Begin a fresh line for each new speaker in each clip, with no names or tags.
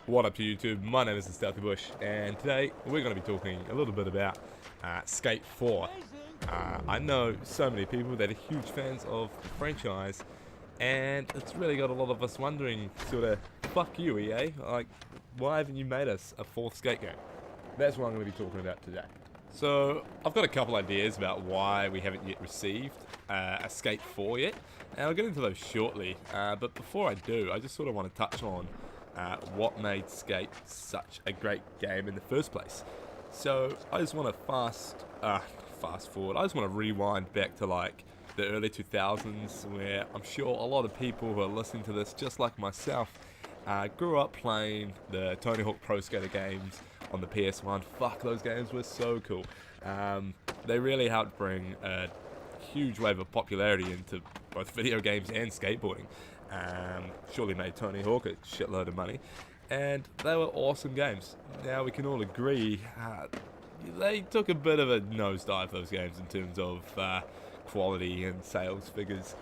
What up to YouTube? My name is Stealthy Bush, and today we're going to be talking a little bit about Skate 4. I know so many people that are huge fans of the franchise, and it's really got a lot of us wondering, sort of, fuck you EA, like, why haven't you made us a fourth skate game? That's what I'm going to be talking about today. So, I've got a couple ideas about why we haven't yet received a Skate 4 yet, and I'll get into those shortly, but before I do, I just sort of want to touch on what made Skate such a great game in the first place. So I just want to fast forward. I just want to rewind back to like the early 2000s, where I'm sure a lot of people who are listening to this, just like myself, grew up playing the Tony Hawk Pro Skater games on the PS1. Fuck, those games were so cool. They really helped bring a huge wave of popularity into both video games and skateboarding. Surely made Tony Hawk a shitload of money, and they were awesome games. Now we can all agree they took a bit of a nosedive, those games, in terms of quality and sales figures.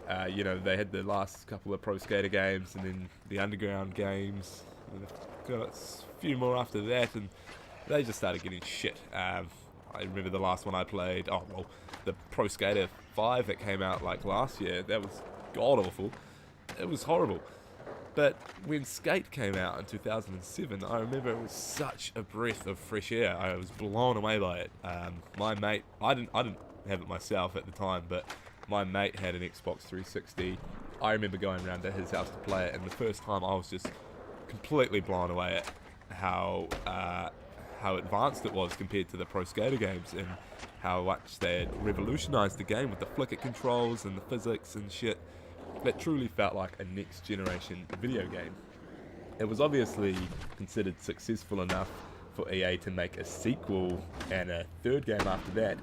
They had the last couple of Pro Skater games, and then the Underground games, and got a few more after that, and they just started getting shit. I remember the last one I played, the Pro Skater 5 that came out like last year, that was god awful. It was horrible. But when Skate came out in 2007, I remember it was such a breath of fresh air. I was blown away by it. My mate, I didn't have it myself at the time, but my mate had an Xbox 360. I remember going around to his house to play it, and the first time I was just completely blown away at how advanced it was compared to the Pro Skater games, and how much they had revolutionized the game with the flicker controls and the physics and shit. That truly felt like a next generation video game. It was obviously considered successful enough for EA to make a sequel and a third game after that.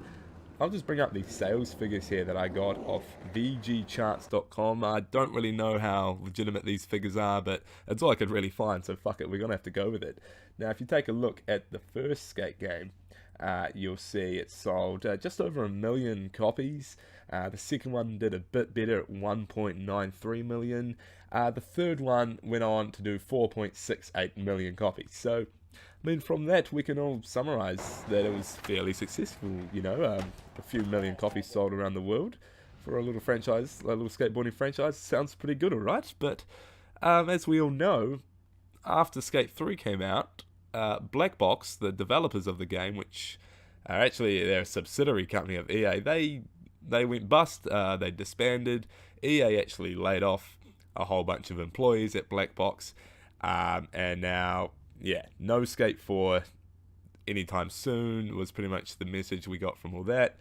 I'll just bring up these sales figures here that I got off VGCharts.com. I don't really know how legitimate these figures are, but it's all I could really find, so fuck it, we're gonna have to go with it. Now, if you take a look at the first Skate game, you'll see it sold just over 1 million copies. The second one did a bit better at 1.93 million. The third one went on to do 4.68 million copies. So, I mean, from that we can all summarize that it was fairly successful, a few million copies sold around the world for a little franchise, a little skateboarding franchise. Sounds pretty good, alright? But as we all know, after Skate 3 came out, Black Box, the developers of the game, which are actually they're a subsidiary company of EA, they went bust. They disbanded. EA actually laid off a whole bunch of employees at Black Box, and now, no Skate 4 anytime soon was pretty much the message we got from all that.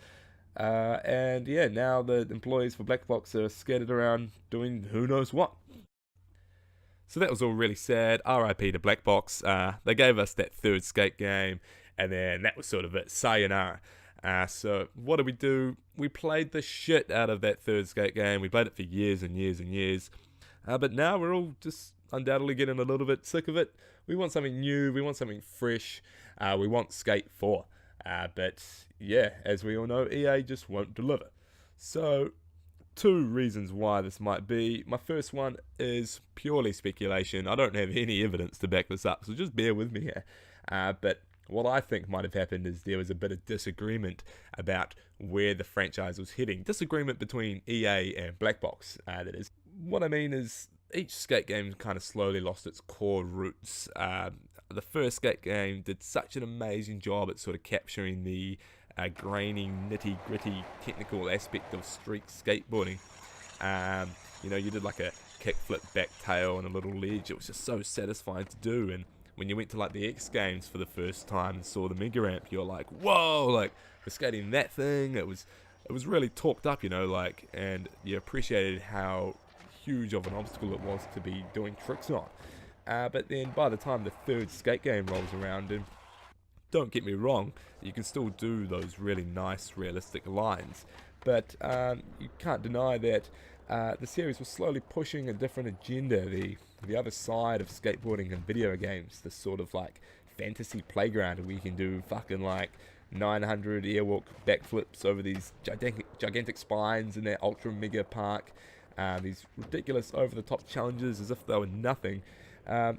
Now the employees for Black Box are scattered around doing who knows what. So that was all really sad. RIP to Black Box. They gave us that third Skate game, and then that was sort of it. Sayonara. So what did we do? We played the shit out of that third Skate game. We played it for years and years and years. But now we're all just undoubtedly getting a little bit sick of it. We want something new. We want something fresh. We want Skate 4. But as we all know, EA just won't deliver. So, two reasons why this might be. My first one is purely speculation. I don't have any evidence to back this up, so just bear with me here. But what I think might have happened is there was a bit of disagreement about where the franchise was heading. Disagreement between EA and Black Box, that is. What I mean is, each Skate game kind of slowly lost its core roots. The first Skate game did such an amazing job at sort of capturing the grainy, nitty-gritty technical aspect of street skateboarding. You did like a kickflip back tail and a little ledge. It was just so satisfying to do, and when you went to like the X Games for the first time and saw the Mega Ramp, you're like, whoa, like we're skating that thing. It was really talked up, and you appreciated how huge of an obstacle it was to be doing tricks on. But then by the time the third Skate game rolls around, and don't get me wrong, you can still do those really nice, realistic lines, but you can't deny that the series was slowly pushing a different agenda, the other side of skateboarding and video games, this sort of like fantasy playground where you can do fucking like 900 airwalk backflips over these gigantic spines in that ultra mega park. these ridiculous over-the-top challenges as if they were nothing.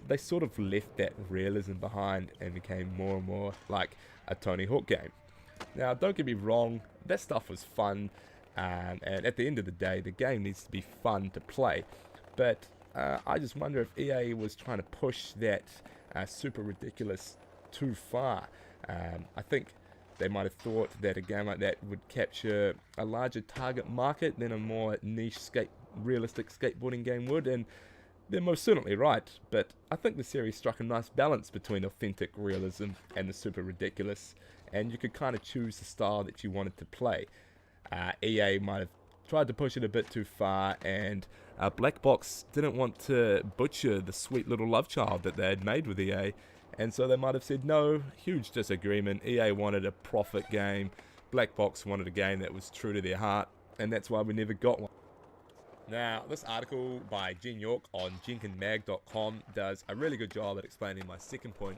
They sort of left that realism behind and became more and more like a Tony Hawk game. Now, don't get me wrong, that stuff was fun, and at the end of the day, the game needs to be fun to play. But I just wonder if EA was trying to push that super ridiculous too far. I think they might have thought that a game like that would capture a larger target market than a more niche realistic skateboarding game would, and they're most certainly right, but I think the series struck a nice balance between authentic realism and the super ridiculous, and you could kind of choose the style that you wanted to play. EA might have tried to push it a bit too far, and Black Box didn't want to butcher the sweet little love child that they had made with EA, and so they might have said no. Huge disagreement. EA wanted a profit game, Black Box wanted a game that was true to their heart, and that's why we never got one. Now, this article by Jen York on jenkinmag.com does a really good job at explaining my second point,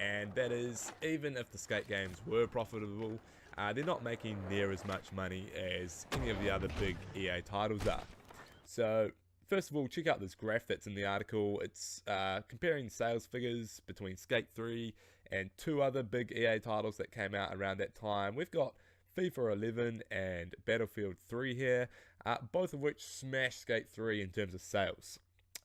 and that is, even if the skate games were profitable, they're not making near as much money as any of the other big EA titles are. So, first of all, check out this graph that's in the article. It's comparing sales figures between Skate 3 and two other big EA titles that came out around that time. We've got FIFA 11 and Battlefield 3 here, both of which smashed Skate 3 in terms of sales.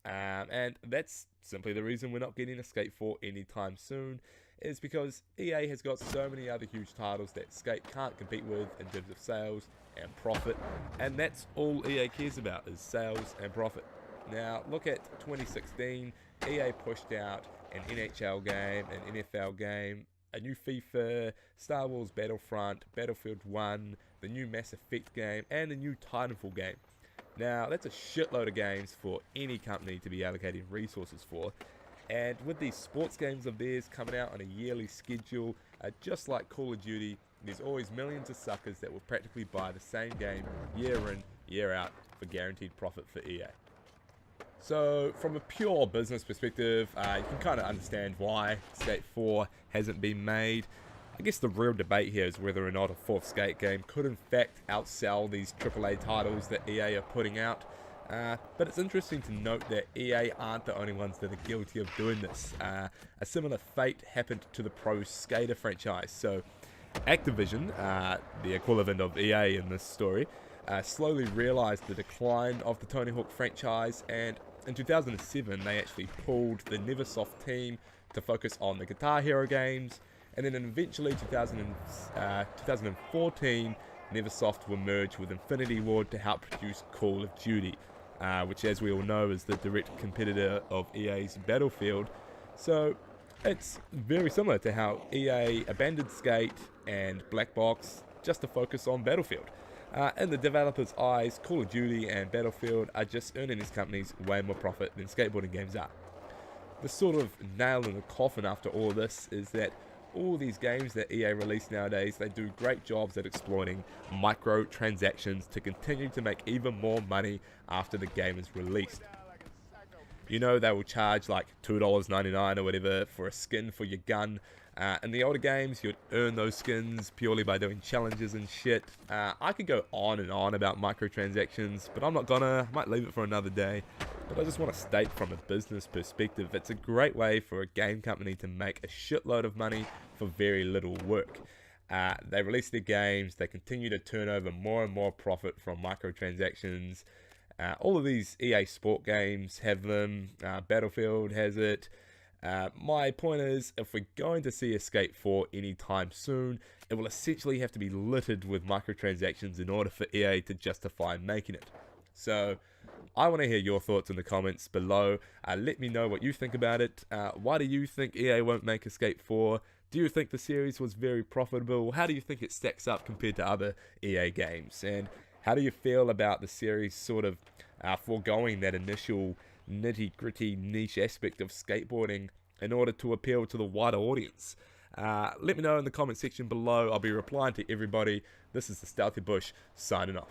And that's simply the reason we're not getting a Skate 4 anytime soon, is because EA has got so many other huge titles that Skate can't compete with in terms of sales and profit, and that's all EA cares about, is sales and profit. Now, look at 2016, EA pushed out an NHL game, an NFL game, a new FIFA, Star Wars Battlefront, Battlefield 1, the new Mass Effect game, and a new Titanfall game. Now, that's a shitload of games for any company to be allocating resources for. And with these sports games of theirs coming out on a yearly schedule, just like Call of Duty, there's always millions of suckers that will practically buy the same game year in, year out for guaranteed profit for EA. So, from a pure business perspective, you can kind of understand why Skate 4 hasn't been made. I guess the real debate here is whether or not a fourth Skate game could in fact outsell these AAA titles that EA are putting out. But it's interesting to note that EA aren't the only ones that are guilty of doing this. A similar fate happened to the Pro Skater franchise. So, Activision, the equivalent of EA in this story, slowly realized the decline of the Tony Hawk franchise, and in 2007 they actually pulled the Neversoft team to focus on the Guitar Hero games, and then eventually 2014 Neversoft were merged with Infinity Ward to help produce Call of Duty, which, as we all know, is the direct competitor of EA's Battlefield. So it's very similar to how EA abandoned Skate and Black Box just to focus on Battlefield. In the developers' eyes, Call of Duty and Battlefield are just earning these companies way more profit than skateboarding games are. The sort of nail in the coffin after all this is that all these games that EA release nowadays, they do great jobs at exploiting microtransactions to continue to make even more money after the game is released. You know, they will charge like $2.99 or whatever for a skin for your gun. In the older games, you'd earn those skins purely by doing challenges and shit. I could go on and on about microtransactions, but I'm not gonna. I might leave it for another day. But I just want to state from a business perspective, it's a great way for a game company to make a shitload of money for very little work. They release their games, they continue to turn over more and more profit from microtransactions. All of these EA Sport games have them. Battlefield has it. My point is, if we're going to see a Skate 4 anytime soon, it will essentially have to be littered with microtransactions in order for EA to justify making it. So, I want to hear your thoughts in the comments below. Let me know what you think about it. Why do you think EA won't make a Skate 4? Do you think the series was very profitable? How do you think it stacks up compared to other EA games? And how do you feel about the series sort of foregoing that initial nitty-gritty niche aspect of skateboarding in order to appeal to the wider audience? Let me know in the comment section below. I'll be replying to everybody. This is the Stealthy Bush signing off.